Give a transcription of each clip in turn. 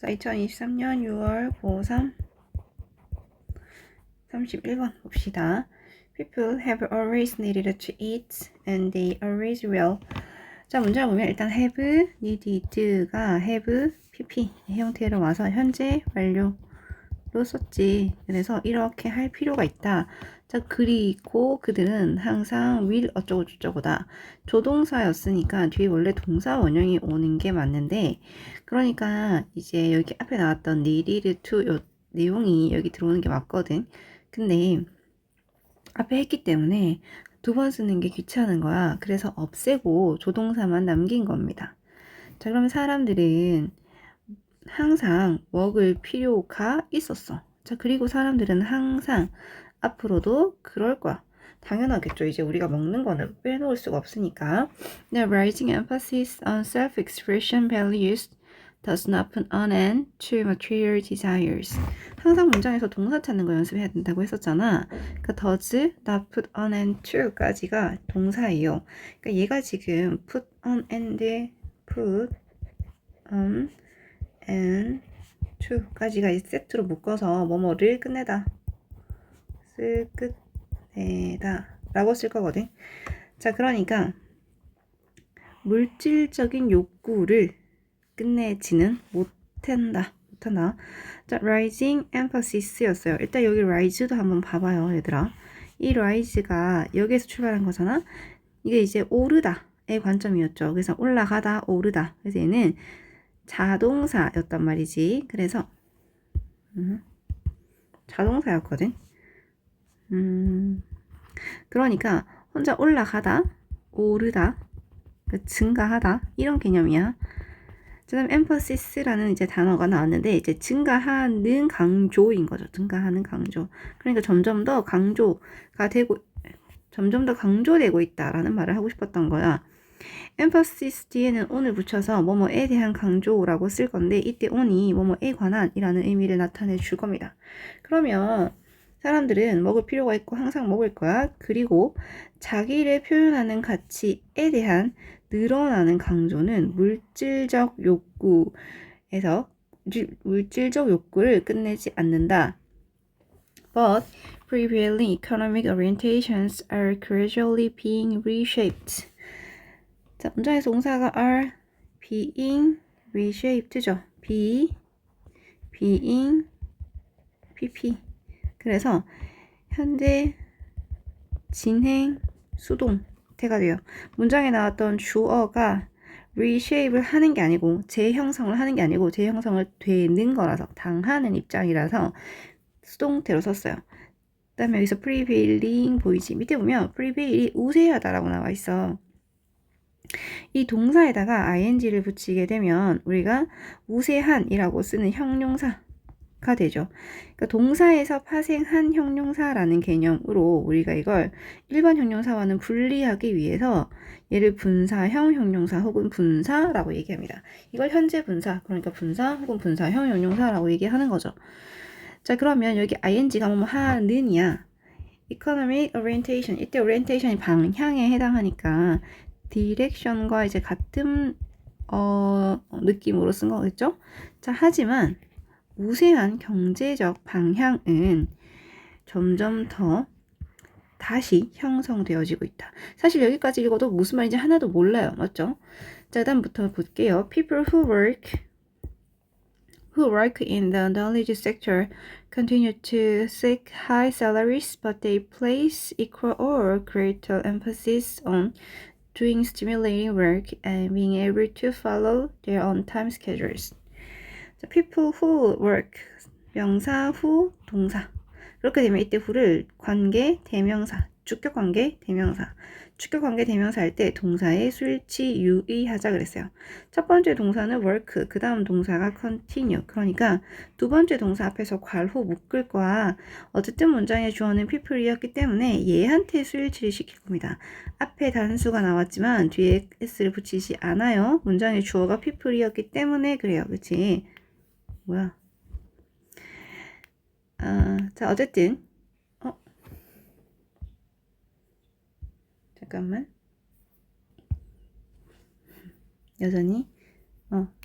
자, 2023년 6월 고3 31번 봅시다. People have always needed to eat and they always will. 자, 문제를 보면 일단 have, needed가 have, pp 형태로 와서 현재 완료로 썼지. 그래서 이렇게 할 필요가 있다. 자, 그리고 그들은 항상 will 어쩌고 저쩌고다. 조동사였으니까 뒤에 원래 동사 원형이 오는 게 맞는데, 그러니까 이제 여기 앞에 나왔던 needed to 요 내용이 여기 들어오는 게 맞거든. 근데 앞에 했기 때문에 두 번 쓰는 게 귀찮은 거야. 그래서 없애고 조동사만 남긴 겁니다. 자, 그러면 사람들은 항상 먹을 필요가 있었어. 자, 그리고 사람들은 항상 앞으로도 그럴 거야. 당연하겠죠. 이제 우리가 먹는 거는 빼놓을 수가 없으니까. The rising emphasis on self-expression values does not put an end to material desires. 항상 문장에서 동사 찾는 거 연습해야 된다고 했었잖아. 그러니까 does not put an end to까지가 동사예요. 그러니까 얘가 지금 put an end, put on and to까지가 세트로 묶어서 뭐뭐를 끝내다, 끝내다 라고 쓸 거거든. 자, 그러니까 물질적인 욕구를 끝내지는 못한다. 자, rising emphasis 였어요. 일단 여기 rise도 한번 봐봐요, 얘들아. 이 rise가 여기에서 출발한 거잖아. 이게 이제 오르다의 관점이었죠. 그래서 올라가다, 오르다. 그래서 얘는 자동사였단 말이지. 그래서 자동사였거든. 그러니까 혼자 올라가다, 오르다, 증가하다 이런 개념이야. 그 다음 emphasis,라는 이제 단어가 나왔는데 이제 증가하는 강조인 거죠. 증가하는 강조. 그러니까 점점 더 강조되고 있다라는 말을 하고 싶었던 거야. emphasis 뒤에는 on을 붙여서 뭐뭐에 대한 강조라고 쓸 건데 이때 on이 뭐뭐에 관한이라는 의미를 나타내 줄 겁니다. 그러면 사람들은 먹을 필요가 있고 항상 먹을 거야. 그리고 자기를 표현하는 가치에 대한 늘어나는 강조는 물질적 욕구를 끝내지 않는다. But prevailing economic orientations are gradually being reshaped. 자, 문장에서 동사가 are being reshaped죠. being pp. 그래서 현재 진행 수동태가 돼요. 문장에 나왔던 주어가 reshape을 하는 게 아니고 재형성을 하는 게 아니고 재형성을 되는 거라서 당하는 입장이라서 수동태로 썼어요. 그 다음에 여기서 prevailing 보이지? 밑에 보면 prevail이 우세하다라고 나와 있어. 이 동사에다가 ing를 붙이게 되면 우리가 우세한이라고 쓰는 형용사가 되죠. 그러니까 동사에서 파생한 형용사라는 개념으로 우리가 이걸 일반 형용사와는 분리하기 위해서 얘를 분사형 형용사 혹은 분사라고 얘기합니다. 이걸 현재 분사, 그러니까 분사 혹은 분사형 형용사라고 얘기하는 거죠. 자, 그러면 여기 ing가 뭐뭐 하는이야. economic orientation, 이때 orientation이 방향에 해당하니까 디렉션과 이제 같은 느낌으로 쓴 거겠죠? 자, 하지만 우세한 경제적 방향은 점점 더 다시 형성되어지고 있다. 사실 여기까지 읽어도 무슨 말인지 하나도 몰라요. 맞죠? 자, 다음부터 볼게요. People who work in the knowledge sector continue to seek high salaries, but they place equal or greater emphasis on doing stimulating work and being able to follow their own time schedules. People who work, 명사 후 동사. 그렇게 되면 이때 who를 관계 대명사, 주격관계 대명사. 주격관계 대명사 할 때 동사에 수일치 유의하자 그랬어요. 첫 번째 동사는 work, 그 다음 동사가 continue. 그러니까 두 번째 동사 앞에서 괄호 묶을 거야. 어쨌든 문장의 주어는 people이었기 때문에 얘한테 수일치를 시킬 겁니다. 앞에 단수가 나왔지만 뒤에 s를 붙이지 않아요. 문장의 주어가 people이었기 때문에 그래요. 그치? 뭐야? 자, 어쨌든 잠깐만. 여전히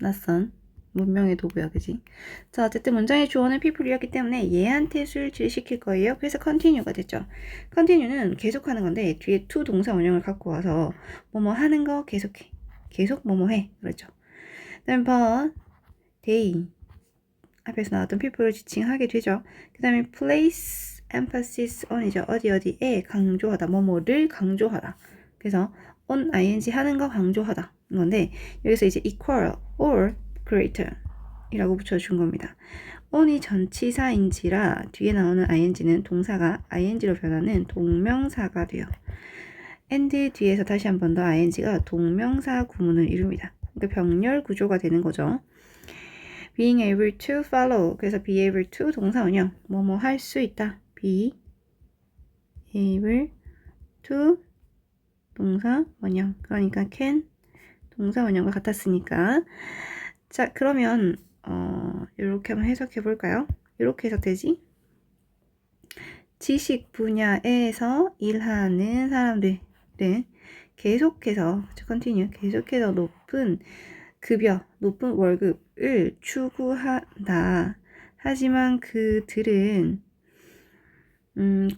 낯선 문명의 도구야, 그지? 자, 어쨌든 문장의 주어는 people이었기 때문에 얘한테 수일치를 시킬 거예요. 그래서 continue가 됐죠. continue는 계속하는 건데 뒤에 to 동사 원형을 갖고 와서 뭐뭐 하는 거 계속해. 계속 뭐뭐 해. 그렇죠. 그다음 but they 앞에서 나왔던 people을 지칭하게 되죠. 그 다음에 place emphasis on이죠. 어디에 강조하다. 뭐뭐를 강조하다. 그래서 on ing 하는 거 강조하다. 건데 여기서 이제 equal or greater 이라고 붙여준 겁니다. on이 전치사인지라 뒤에 나오는 ing는 동사가 ing로 변하는 동명사가 돼요. and 뒤에서 다시 한 번 더 ing가 동명사 구문을 이룹니다. 그러니까 병렬 구조가 되는 거죠. being able to follow. 그래서 be able to 동사 원형. 뭐뭐 할 수 있다. be able to 동사 원형. 그러니까 can 동사 원형과 같았으니까. 자, 그러면 이렇게 한번 해석해 볼까요? 이렇게 해석되지? 지식 분야에서 일하는 사람들은 계속해서 continue 계속해서 높은 급여, 높은 월급을 추구한다. 하지만 그들은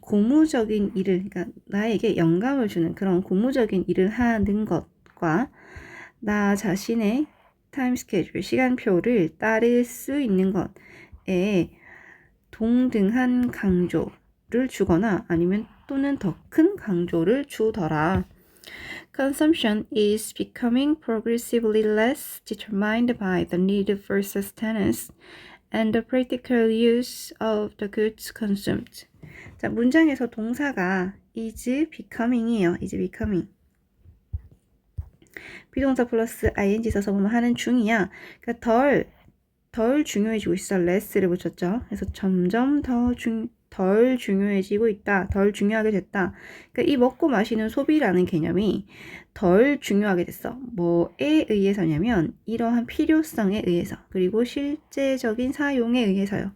고무적인 일을, 그러니까 나에게 영감을 주는 그런 고무적인 일을 하는 것과 나 자신의 타임 스케줄, 시간표를 따를 수 있는 것에 동등한 강조를 주거나 아니면 또는 더 큰 강조를 주더라. Consumption is becoming progressively less determined by the need for sustenance and the practical use of the goods consumed. 자, 문장에서 동사가 is becoming이에요. is becoming. 비동사 플러스 ing 써서 보면 하는 중이야. 그러니까 덜 중요해지고 있어. less를 붙였죠. 그래서 점점 덜 중요해지고 있다. 덜 중요하게 됐다. 그러니까 이 먹고 마시는 소비라는 개념이 덜 중요하게 됐어. 뭐에 의해서냐면 이러한 필요성에 의해서 그리고 실제적인 사용에 의해서요.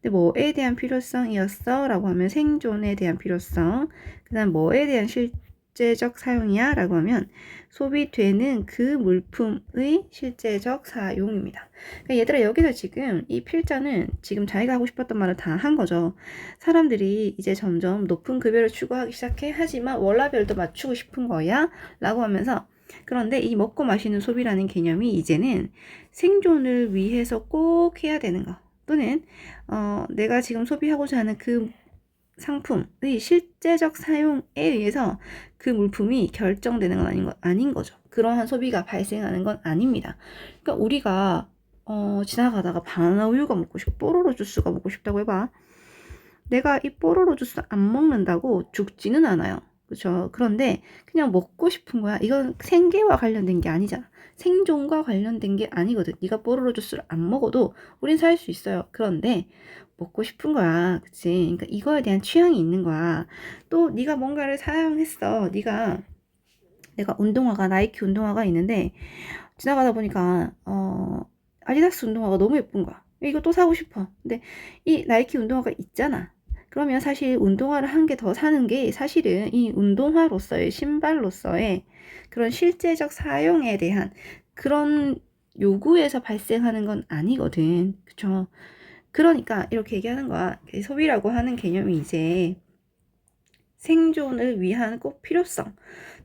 근데 뭐에 대한 필요성이었어? 라고 하면 생존에 대한 필요성. 그 다음 뭐에 대한 실제적 사용이야? 라고 하면 소비되는 그 물품의 실제적 사용입니다. 그러니까 얘들아 여기서 지금 이 필자는 지금 자기가 하고 싶었던 말을 다 한 거죠. 사람들이 이제 점점 높은 급여를 추구하기 시작해. 하지만 월라별도 맞추고 싶은 거야 라고 하면서 그런데 이 먹고 마시는 소비라는 개념이 이제는 생존을 위해서 꼭 해야 되는 거 또는 내가 지금 소비하고자 하는 그 상품의 실제적 사용에 의해서 그 물품이 결정되는 건 아닌 거죠. 그러한 소비가 발생하는 건 아닙니다. 그러니까 우리가 지나가다가 바나나 우유가 먹고 싶고 뽀로로 주스가 먹고 싶다고 해봐. 내가 이 뽀로로 주스 안 먹는다고 죽지는 않아요. 그렇죠? 그런데 그냥 먹고 싶은 거야. 이건 생계와 관련된 게 아니잖아. 생존과 관련된 게 아니거든. 네가 뽀로로 주스를 안 먹어도 우린 살 수 있어요. 그런데 먹고 싶은 거야. 그치? 그러니까 이거에 대한 취향이 있는 거야. 또 네가 뭔가를 사용했어. 내가 운동화가 나이키 운동화가 있는데 지나가다 보니까 아디다스 운동화가 너무 예쁜 거야. 이거 또 사고 싶어. 근데 이 나이키 운동화가 있잖아. 그러면 사실 운동화를 한 개 더 사는 게 사실은 이 운동화로서의 신발로서의 그런 실제적 사용에 대한 그런 요구에서 발생하는 건 아니거든. 그쵸? 그러니까 이렇게 얘기하는 거야. 소비라고 하는 개념이 이제 생존을 위한 꼭 필요성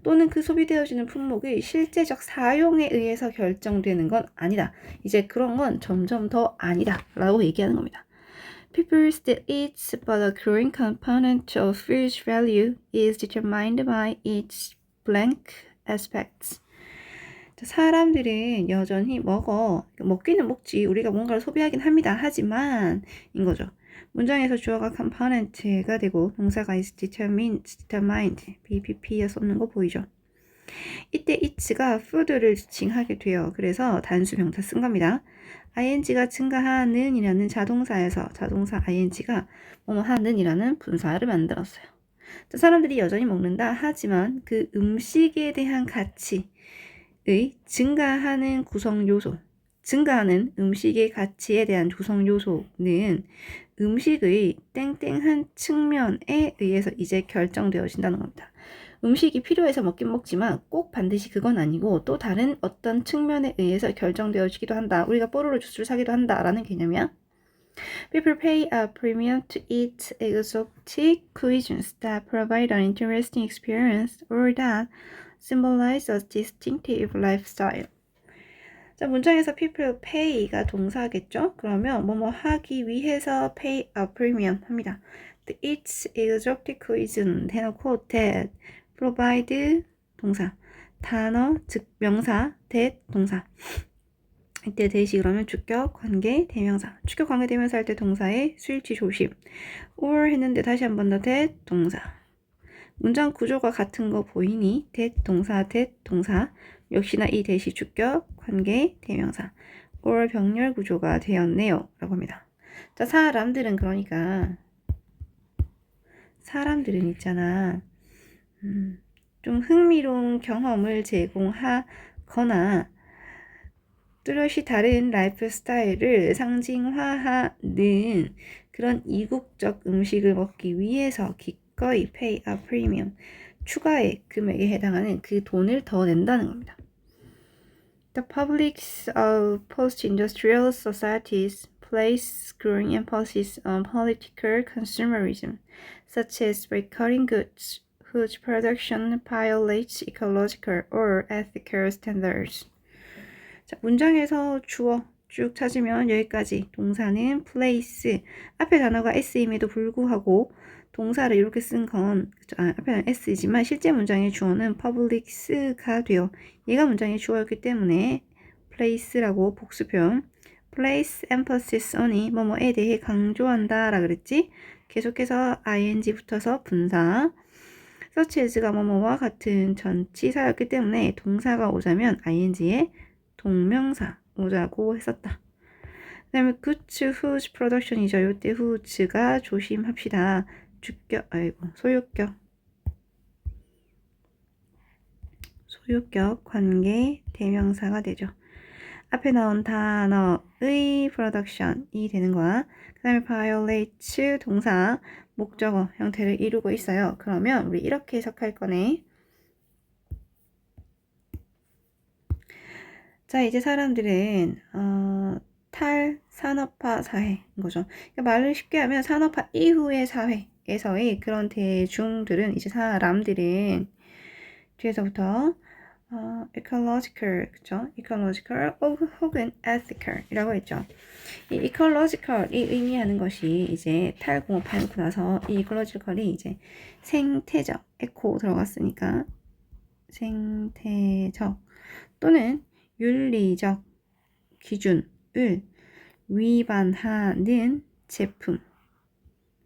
또는 그 소비되어지는 품목의 실제적 사용에 의해서 결정되는 건 아니다. 이제 그런 건 점점 더 아니다 라고 얘기하는 겁니다. People still eat, but a growing component of food's value is determined by its blank aspects. 사람들은 여전히 먹기는 먹지. 우리가 뭔가를 소비하긴 합니다. 하지만 인 거죠. 문장에서 주어가 component가 되고 동사가 is determined, BPP에 썼는 거 보이죠? 이때 it가 food를 지칭하게 돼요. 그래서 단수 명사 쓴 겁니다. ing가 증가하는 이라는 자동사에서 자동사 ing가 뭐뭐 하는 이라는 분사를 만들었어요. 사람들이 여전히 먹는다. 하지만 그 음식에 대한 가치의 증가하는 구성 요소, 증가하는 음식의 가치에 대한 구성 요소는 음식의 땡땡한 측면에 의해서 이제 결정되어진다는 겁니다. 음식이 필요해서 먹긴 먹지만 꼭 반드시 그건 아니고 또 다른 어떤 측면에 의해서 결정되어지기도 한다. 우리가 뽀로로 주스를 사기도 한다라는 개념이야. People pay a premium to eat exotic cuisines that provide an interesting experience or that symbolize a distinctive lifestyle. 자, 문장에서 people pay가 동사겠죠? 그러면 뭐뭐 하기 위해서 pay a premium 합니다. To eat exotic cuisine 대놓고 that provide 동사 단어 즉 명사 that 동사 이때 대시 그러면 주격, 관계, 대명사. 주격, 관계, 대명사 할 때 동사의 수일치 조심. or 했는데 다시 한 번 더 that 동사. 문장 구조가 같은 거 보이니? that 동사. 역시나 이 대시 주격, 관계, 대명사. or 병렬 구조가 되었네요. 라고 합니다. 자, 사람들은 그러니까 사람들은 있잖아. 좀 흥미로운 경험을 제공하거나 뚜렷이 다른 라이프 스타일을 상징화하는 그런 이국적 음식을 먹기 위해서 기꺼이 pay a premium, 추가의 금액에 해당하는 그 돈을 더 낸다는 겁니다. The publics of post-industrial societies place growing emphasis on political consumerism, such as boycotting goods whose production violates ecological or ethical standards. 자, 문장에서 주어 쭉 찾으면 여기까지 동사는 place 앞에 단어가 s임에도 불구하고 동사를 이렇게 쓴 건 앞에는 s이지만 실제 문장의 주어는 publics가 돼요. 얘가 문장의 주어였기 때문에 place라고 복수표현 place emphasis on이 뭐뭐에 대해 강조한다 라 그랬지. 계속해서 ing 붙어서 분사 such as가 뭐뭐와 같은 전치사였기 때문에 동사가 오자면 ing에 동명사 오자고 했었다. 그 다음에 goods whose production이죠. 이때 whose가 조심합시다. 소유격 관계 대명사가 되죠. 앞에 나온 단어의 production이 되는 거야. 그 다음에 violate 동사 목적어 형태를 이루고 있어요. 그러면 우리 이렇게 해석할 거네. 자, 이제 사람들은 탈산업화 사회인 거죠. 그러니까 말을 쉽게 하면 산업화 이후의 사회에서의 그런 대중들은 이제 사람들은 뒤에서부터 ecological, 그쵸? ecological 혹은 ethical 이라고 했죠. 이 ecological이 의미하는 것이 이제 탈공업화 해놓고 나서 이 ecological이 이제 생태적, eco 들어갔으니까 생태적 또는 윤리적 기준을 위반하는 제품,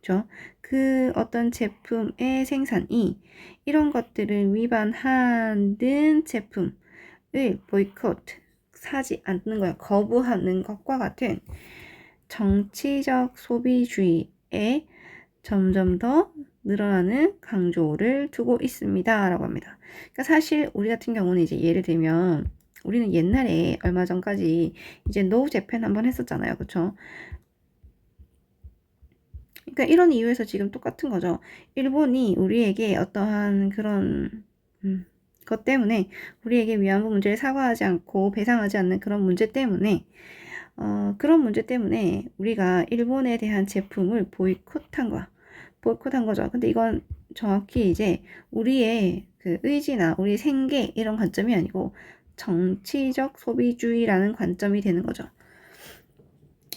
그렇죠? 그 어떤 제품의 생산이 이런 것들을 위반하는 제품을 boycott, 사지 않는 거야. 거부하는 것과 같은 정치적 소비주의에 점점 더 늘어나는 강조를 두고 있습니다. 라고 합니다. 그러니까 사실 우리 같은 경우는 이제 예를 들면 우리는 옛날에 얼마 전까지 이제 No Japan 한번 했었잖아요. 그쵸? 그러니까 이런 이유에서 지금 똑같은 거죠. 일본이 우리에게 어떠한 그런 것 때문에 우리에게 위안부 문제를 사과하지 않고 배상하지 않는 그런 문제 때문에 그런 문제 때문에 우리가 일본에 대한 제품을 보이콧한 거야. 보이콧한 거죠. 근데 이건 정확히 이제 우리의 그 의지나 우리 생계 이런 관점이 아니고 정치적 소비주의라는 관점이 되는 거죠.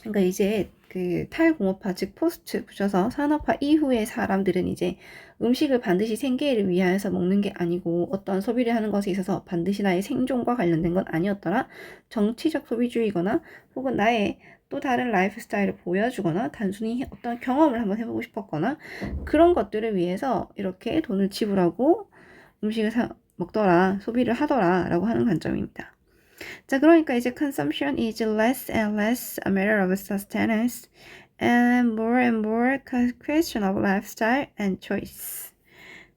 그러니까 이제 그 탈공업화 즉 포스트 붙여서 산업화 이후의 사람들은 이제 음식을 반드시 생계를 위하여서 먹는 게 아니고 어떤 소비를 하는 것에 있어서 반드시 나의 생존과 관련된 건 아니었더라. 정치적 소비주의거나 혹은 나의 또 다른 라이프 스타일을 보여주거나 단순히 어떤 경험을 한번 해보고 싶었거나 그런 것들을 위해서 이렇게 돈을 지불하고 음식을 먹더라, 소비를 하더라 라고 하는 관점입니다. 자, 그러니까 이제 consumption is less and less a matter of sustenance and more question of lifestyle and choice.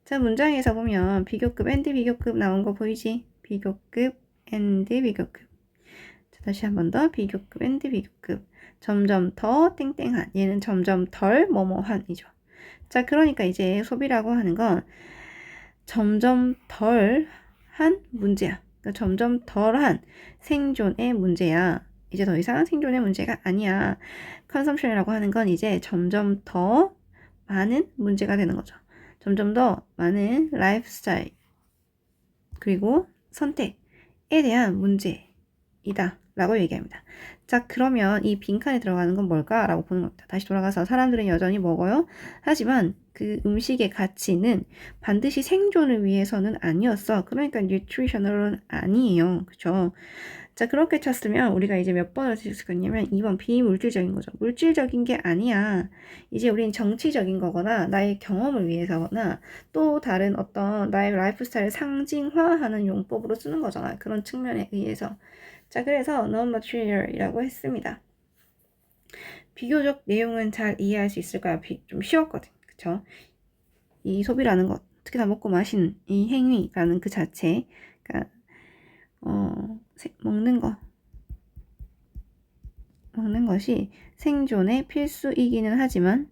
자, 문장에서 보면 비교급 and 비교급 나온 거 보이지? 비교급 and 비교급. 자, 다시 한 번 더 비교급 and 비교급. 점점 더 땡땡한, 얘는 점점 덜 뭐뭐한이죠. 자, 그러니까 이제 소비라고 하는 건 점점 덜한 문제야. 그러니까 점점 덜한 생존의 문제야. 이제 더 이상 생존의 문제가 아니야. 컨섬션이라고 하는 건 이제 점점 더 많은 문제가 되는 거죠. 점점 더 많은 라이프스타일 그리고 선택에 대한 문제이다 라고 얘기합니다. 자, 그러면 이 빈칸에 들어가는 건 뭘까? 라고 보는 겁니다. 다시 돌아가서 사람들은 여전히 먹어요. 하지만 그 음식의 가치는 반드시 생존을 위해서는 아니었어. 그러니까 뉴트리셔널은 아니에요. 그쵸? 자, 그렇게 쳤으면 우리가 이제 몇 번을 쓸 수 있냐면 2번 비물질적인 거죠. 물질적인 게 아니야. 이제 우린 정치적인 거거나 나의 경험을 위해서거나 또 다른 어떤 나의 라이프 스타일을 상징화하는 용법으로 쓰는 거잖아. 그런 측면에 의해서. 자, 그래서 non-material이라고 했습니다. 비교적 내용은 잘 이해할 수 있을까요? 좀 쉬웠거든. 그쵸? 이 소비라는 것, 특히나 먹고 마시는 이 행위라는 그 자체, 그러니까 먹는 것이 생존의 필수이기는 하지만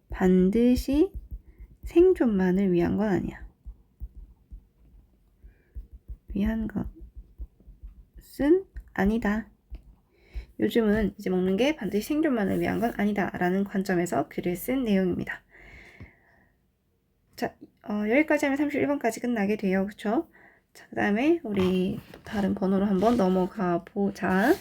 반드시 생존만을 위한 건 아니야. 위한 것은 아니다. 요즘은 이제 먹는 게 반드시 생존만을 위한 건 아니다 라는 관점에서 글을 쓴 내용입니다. 자, 여기까지 하면 31번까지 끝나게 돼요. 그쵸? 자, 그 다음에 우리 다른 번호로 한번 넘어가 보자.